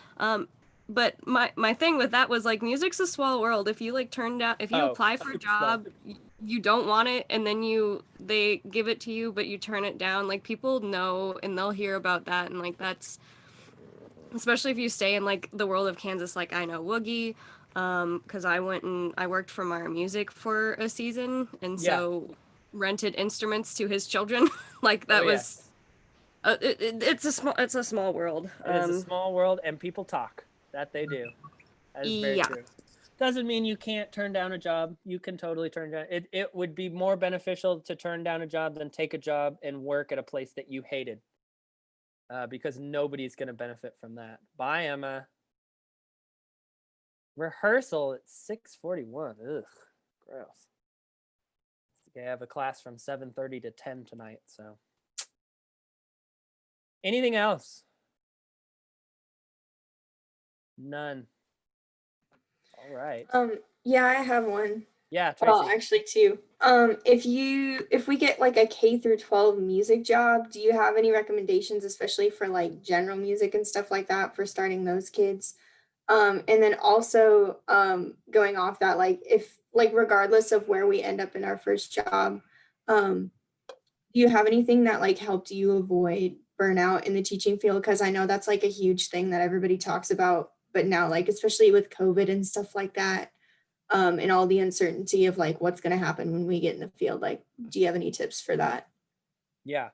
But my thing with that was music's a small world. If you apply for a job, you don't want it, and then they give it to you, but you turn it down. People know, and they'll hear about that, and that's, especially if you stay in the world of Kansas. I know Woogie, because I went and I worked for Meyer Music for a season, and so rented instruments to his children. Was. It's a small world. It is a small world, and people talk. That they do. That is very true. Doesn't mean you can't turn down a job. You can totally turn down. It would be more beneficial to turn down a job than take a job and work at a place that you hated. because nobody's going to benefit from that. Bye, Emma. Rehearsal at 6:41. Ugh, gross. I have a class from 7:30 to 10 tonight, so. Anything else? None. All right. Yeah, I have one. Yeah, Tracy. Well, actually two. If we get like a K through 12 music job, do you have any recommendations, especially for like general music and stuff like that, for starting those kids? And then also going off that, like if like regardless of where we end up in our first job, do you have anything that like helped you avoid burnout in the teaching field? Because I know that's like a huge thing that everybody talks about, but now like especially with COVID and stuff like that, and all the uncertainty of like what's going to happen when we get in the field, like do you have any tips for that? Yeah,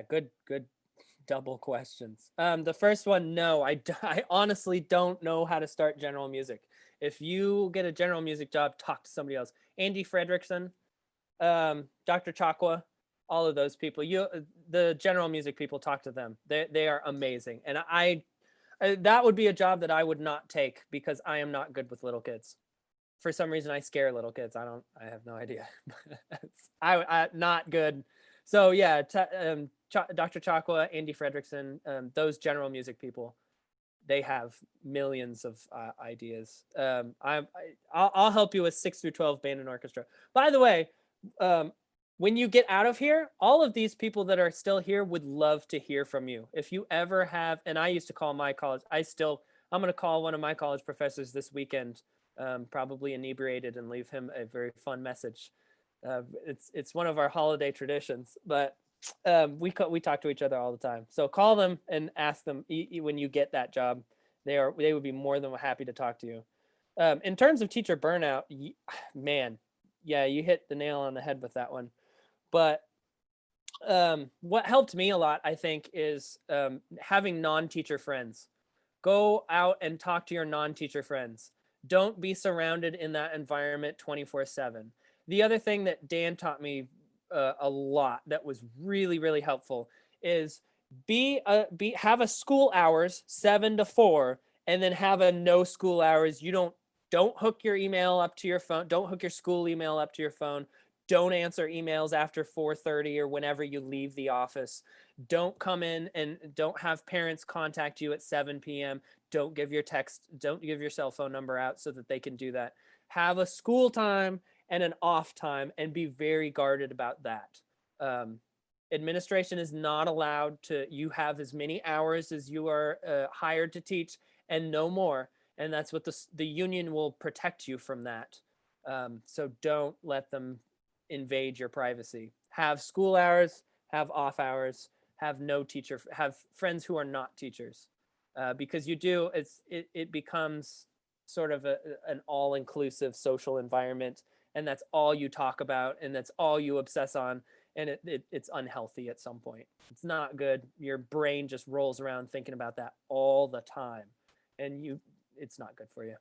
good double questions. The first one, no, I honestly don't know how to start general music. If you get a general music job, talk to somebody else. Andy Fredrickson, Dr. Chakwa, all of those people. The general music people, talk to them. They are amazing. And that would be a job that I would not take because I am not good with little kids. For some reason, I scare little kids. I have no idea. I not good. So yeah, Dr. Chakwa, Andy Fredrickson, those general music people, they have millions of ideas. I'll help you with 6 through 12 band and orchestra. By the way, when you get out of here, all of these people that are still here would love to hear from you. If you ever have, and I used to call my college, I'm going to call one of my college professors this weekend, probably inebriated, and leave him a very fun message. It's one of our holiday traditions, but we talk to each other all the time. So call them and ask them when you get that job. They would be more than happy to talk to you. In terms of teacher burnout, man, yeah, you hit the nail on the head with that one. But what helped me a lot, I think, is having non-teacher friends. Go out and talk to your non-teacher friends. Don't be surrounded in that environment 24/7. The other thing that Dan taught me a lot that was really, really helpful is have a school hours 7 to 4, and then have a no school hours. You don't hook your email up to your phone. Don't hook your school email up to your phone. Don't answer emails after 4:30 or whenever you leave the office. Don't come in and don't have parents contact you at 7 p.m. Don't give your cell phone number out so that they can do that. Have a school time and an off time, and be very guarded about that. Administration is not allowed you have as many hours as you are hired to teach and no more. And that's what the union will protect you from that. So don't let them invade your privacy. Have school hours, have off hours, have friends who are not teachers. Because it becomes sort of an all-inclusive social environment, and that's all you talk about, and that's all you obsess on, and it's unhealthy at some point. It's not good. Your brain just rolls around thinking about that all the time, and it's not good for you.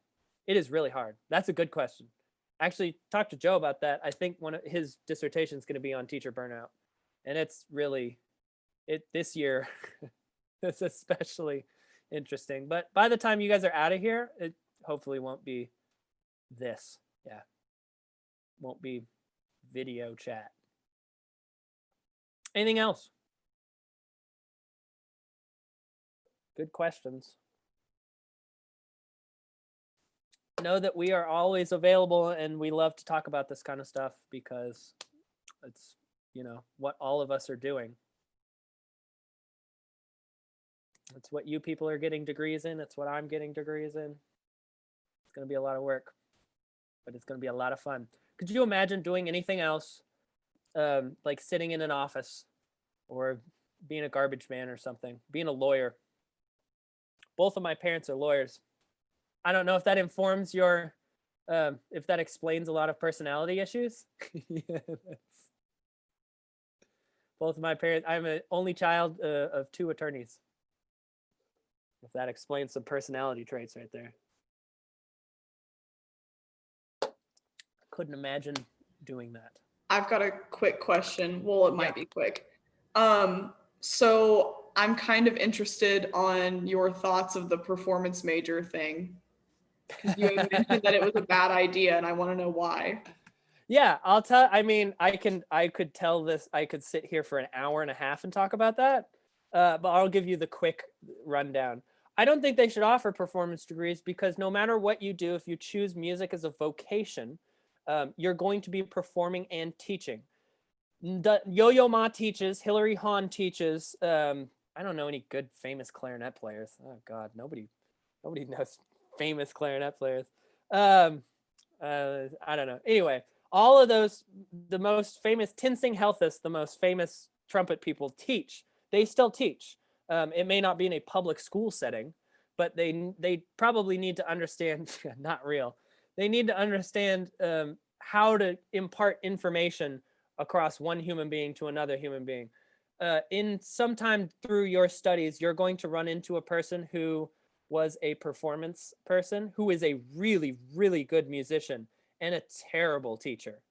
It is really hard. That's a good question. Actually, talk to Joe about that. I think one of his dissertation is going to be on teacher burnout, and it's really this year. It's especially interesting. But by the time you guys are out of here, it hopefully won't be this. Yeah. Won't be video chat. Anything else? Good questions. Know that we are always available, and we love to talk about this kind of stuff because it's, what all of us are doing. It's what you people are getting degrees in. It's what I'm getting degrees in. It's going to be a lot of work, but it's going to be a lot of fun. Could you imagine doing anything else, like sitting in an office or being a garbage man or something, being a lawyer? Both of my parents are lawyers. I don't know if that informs if that explains a lot of personality issues. Yeah, both of my parents, I'm an only child of 2 attorneys. If that explains some personality traits right there. Couldn't imagine doing that. I've got a quick question. Well, it might Yeah. be quick. So I'm kind of interested on your thoughts of the performance major thing. 'Cause you had mentioned that it was a bad idea, and I want to know why. Yeah, I'll tell. I mean, I could tell this. I could sit here for an hour and a half and talk about that. But I'll give you the quick rundown. I don't think they should offer performance degrees because no matter what you do, if you choose music as a vocation, you're going to be performing and teaching. Yo-Yo Ma teaches. Hilary Hahn teaches. I don't know any good famous clarinet players. Oh God, nobody knows famous clarinet players. I don't know. Anyway, all of those, the most famous Tinsing Helthus, the most famous trumpet people teach. They still teach. It may not be in a public school setting, but they probably need to understand. Not real. They need to understand how to impart information across one human being to another human being. In sometime through your studies, you're going to run into a person who was a performance person, who is a really, really good musician and a terrible teacher.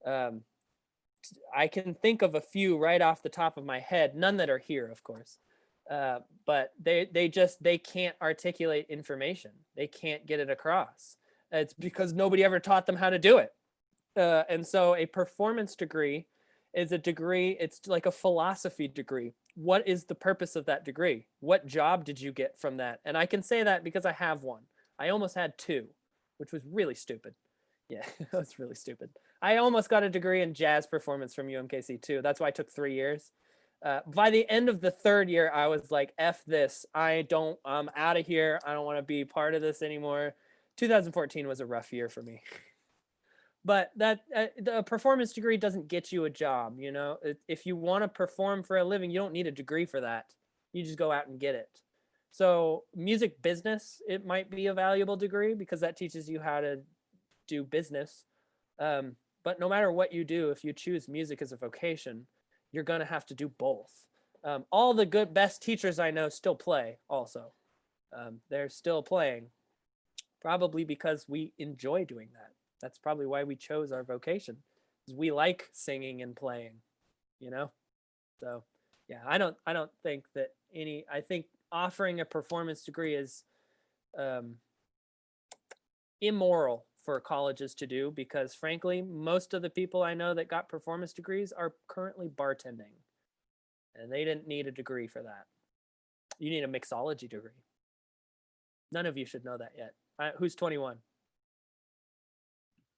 I can think of a few right off the top of my head, none that are here, of course. But they can't articulate information. They can't get it across. It's because nobody ever taught them how to do it. And so a performance degree is a degree, it's like a philosophy degree. What is the purpose of that degree? What job did you get from that? And I can say that because I have one. I almost had two, which was really stupid. Yeah, that was really stupid. I almost got a degree in jazz performance from UMKC too. That's why I took 3 years. By the end of the third year, I was like, F this. I'm out of here. I don't want to be part of this anymore. 2014 was a rough year for me. But that the performance degree doesn't get you a job. You know, if you want to perform for a living, you don't need a degree for that. You just go out and get it. So music business, it might be a valuable degree because that teaches you how to do business. But no matter what you do, if you choose music as a vocation, you're going to have to do both. All the best teachers I know still play also. They're still playing, probably because we enjoy doing that. That's probably why we chose our vocation. We like singing and playing, you know? So yeah, I don't think that I think offering a performance degree is immoral for colleges to do because frankly, most of the people I know that got performance degrees are currently bartending and they didn't need a degree for that. You need a mixology degree. None of you should know that yet. Who's 21?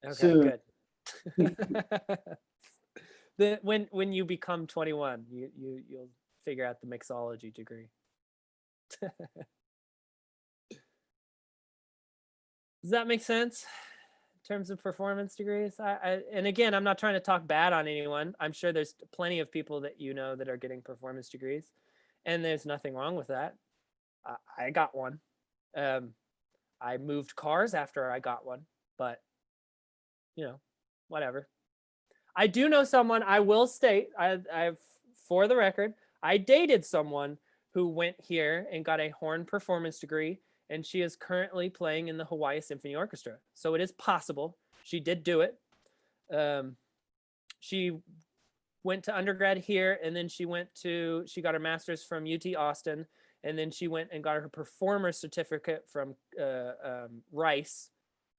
Okay, Soon. good. When you become 21, you'll figure out the mixology degree. Does that make sense in terms of performance degrees? And again, I'm not trying to talk bad on anyone. I'm sure there's plenty of people that you know that are getting performance degrees, and there's nothing wrong with that. I got one. I moved cars after I got one, but you know, whatever. I do know someone, I will state, I've for the record, I dated someone who went here and got a horn performance degree, and she is currently playing in the Hawaii Symphony Orchestra. So it is possible. She did do it. She went to undergrad here, and then she got her master's from UT Austin, and then she went and got her performer certificate from Rice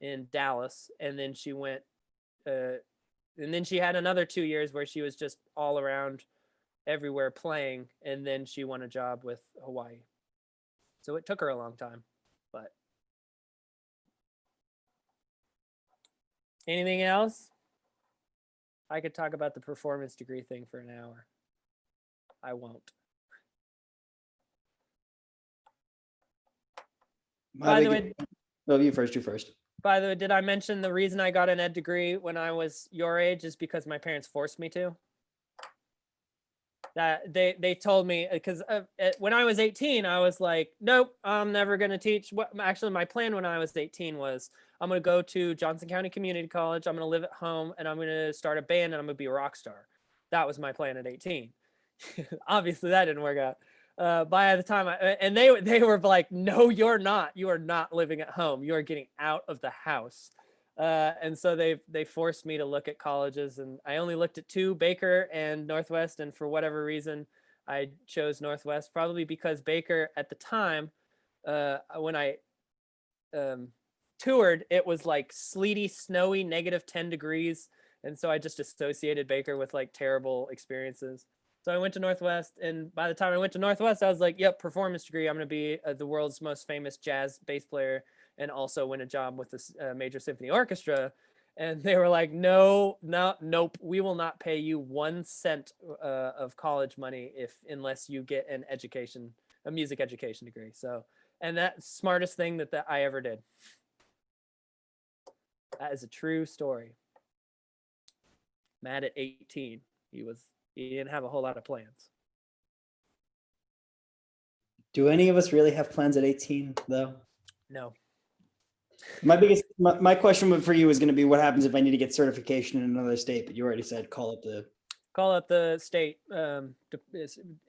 in Dallas, and then she went and then she had another 2 years where she was just all around everywhere playing, and then she won a job with Hawaii. So it took her a long time, but anything else? I could talk about the performance degree thing for an hour. I won't. By the way, well, you first. By the way, did I mention the reason I got an ed degree when I was your age is because my parents forced me to? That they told me, because when I was 18, I was like, nope, I'm never going to teach. Actually, my plan when I was 18 was I'm going to go to Johnson County Community College. I'm going to live at home and I'm going to start a band and I'm going to be a rock star. That was my plan at 18. Obviously, that didn't work out. By the time they were like, no, you're not. You are not living at home. You are getting out of the house. And so they forced me to look at colleges, and I only looked at 2, Baker and Northwest. And for whatever reason, I chose Northwest probably because Baker at the time, when I toured, it was like sleety, snowy, -10 degrees. And so I just associated Baker with like terrible experiences. So I went to Northwest, and by the time I went to Northwest, I was like, yep, performance degree. I'm going to be the world's most famous jazz bass player and also win a job with this major symphony orchestra. And they were like, no, nope, we will not pay you 1 cent of college money unless you get an education, a music education degree. So, and that smartest thing that I ever did. That is a true story. Matt at 18, he didn't have a whole lot of plans. Do any of us really have plans at 18 though? No. My question for you is going to be, what happens if I need to get certification in another state? But you already said call up the state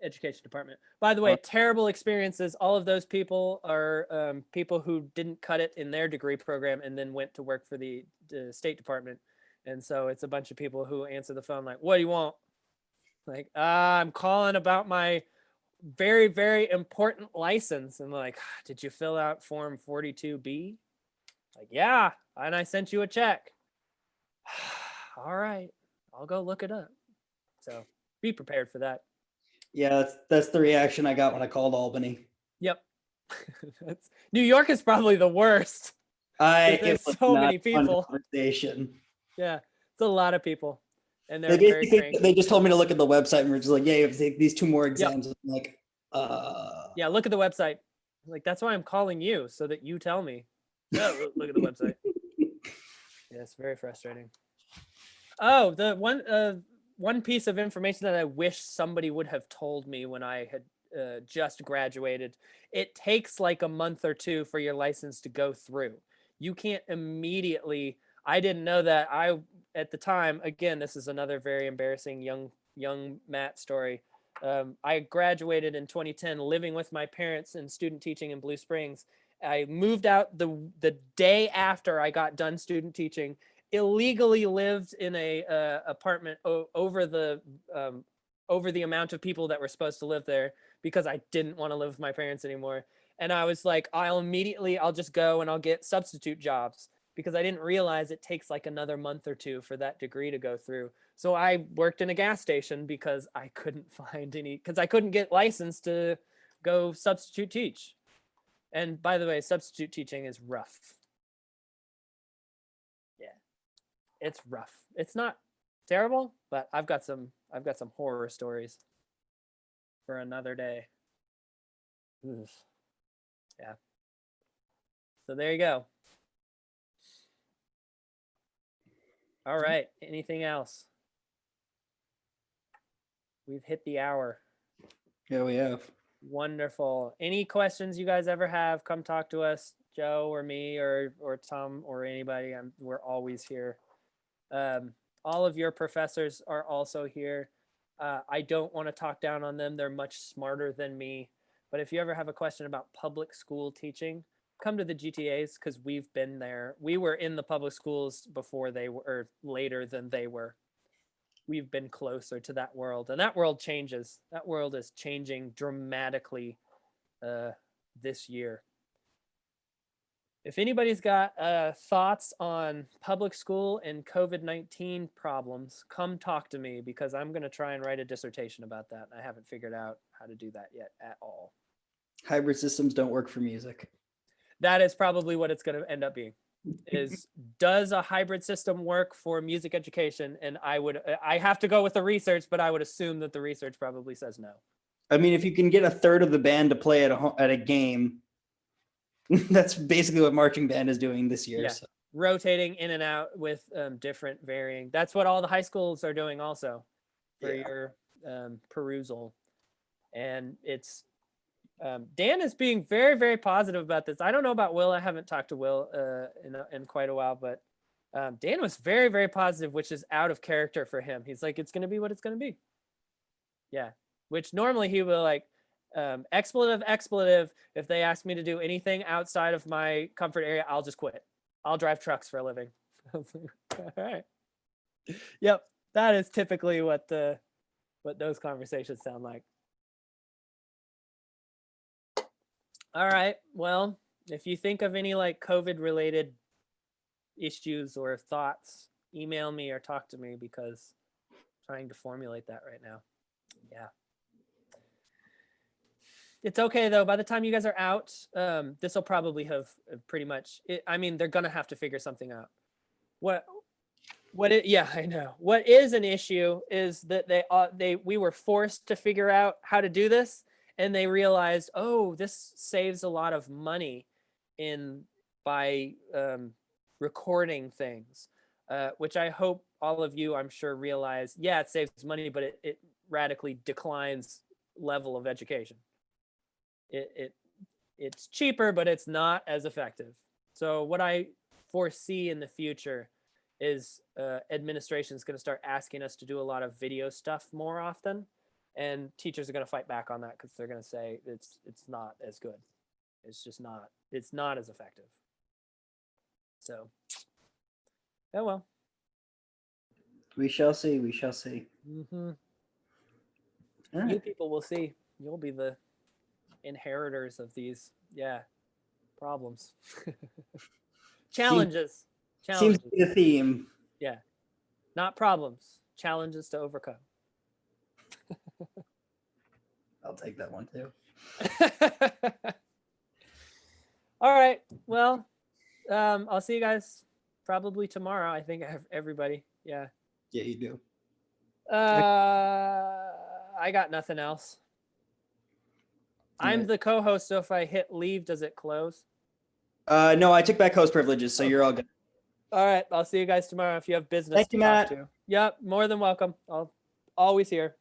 education department. By the way, terrible experiences. All of those people are people who didn't cut it in their degree program and then went to work for the State Department. And so it's a bunch of people who answer the phone like, what do you want? Like, I'm calling about my very, very important license. And like, did you fill out form 42B? Like, yeah, and I sent you a check. All right, I'll go look it up. So be prepared for that. Yeah, that's the reaction I got when I called Albany. Yep. New York is probably the worst. There's so many people. Conversation. Yeah, it's a lot of people. And they're very cranky. They just told me to look at the website and we're just like, yeah, you have to take these 2 more exams. Yep. I'm like, yeah, look at the website. Like, that's why I'm calling you, so that you tell me. No, look at the website. Yeah, it's very frustrating. Oh, the one piece of information that I wish somebody would have told me when I had just graduated. It takes like a month or 2 for your license to go through. You can't immediately. I didn't know that. At the time, again, this is another very embarrassing young Matt story. I graduated in 2010, living with my parents and student teaching in Blue Springs. I moved out the day after I got done student teaching. Illegally lived in a apartment over the amount of people that were supposed to live there because I didn't want to live with my parents anymore. And I was like, I'll just go and I'll get substitute jobs, because I didn't realize it takes like another month or 2 for that degree to go through. So I worked in a gas station because I couldn't find because I couldn't get licensed to go substitute teach. And by the way, substitute teaching is rough. Yeah, it's rough. It's not terrible, but I've got some horror stories for another day. Oof. Yeah. So there you go. All right. Anything else? We've hit the hour. Yeah, we have. Wonderful. Any questions you guys ever have, come talk to us, Joe or me or Tom or anybody. We're always here. All of your professors are also here. I don't want to talk down on them. They're much smarter than me. But if you ever have a question about public school teaching, come to the GTAs, because we've been there. We were in the public schools before they were, or later than they were. We've been closer to that world, and that world changes. That world is changing dramatically this year. If anybody's got thoughts on public school and COVID-19 problems, come talk to me, because I'm going to try and write a dissertation about that. I haven't figured out how to do that yet at all. Hybrid systems don't work for music. That is probably what it's going to end up being. Is, does a hybrid system work for music education? And I have to go with the research, but I would assume that the research probably says no. I mean, if you can get a third of the band to play at a game, that's basically what marching band is doing this year. Yeah. So. Rotating in and out with different varying. That's what all the high schools are doing also for your perusal. And it's, Dan is being very, very positive about this. I don't know about Will. I haven't talked to Will in quite a while, but Dan was very, very positive, which is out of character for him. He's like, it's going to be what it's going to be. Yeah. Which normally he will like, expletive. If they ask me to do anything outside of my comfort area, I'll just quit. I'll drive trucks for a living. All right. Yep. That is typically what those conversations sound like. All right. Well, if you think of any like COVID related issues or thoughts, email me or talk to me because I'm trying to formulate that right now. Yeah. It's okay though. By the time you guys are out, this will probably have pretty much. I mean, they're gonna have to figure something out. Yeah, I know. What is an issue is that we were forced to figure out how to do this, and they realized, oh, this saves a lot of money by recording things, which I hope all of you, I'm sure, realize. Yeah, it saves money, but it radically declines level of education. It's cheaper, but it's not as effective. So what I foresee in the future is administration is going to start asking us to do a lot of video stuff more often, and teachers are going to fight back on that because they're going to say it's not as good. It's not as effective. So, oh well. We shall see. We shall see. Mm-hmm. All You right. people will see. You'll be the inheritors of these, problems. Challenges. Seems to be the theme. Yeah. Not problems. Challenges to overcome. I'll take that one too. All right. Well, I'll see you guys probably tomorrow. I think I have everybody. Yeah. Yeah, you do. I got nothing else. I'm Right. the co-host, so if I hit leave, does it close? No, I took back host privileges, so you're all good. All right. I'll see you guys tomorrow if you have business Thank to you, talk Matt. to. Yep. More than welcome. I'll always here.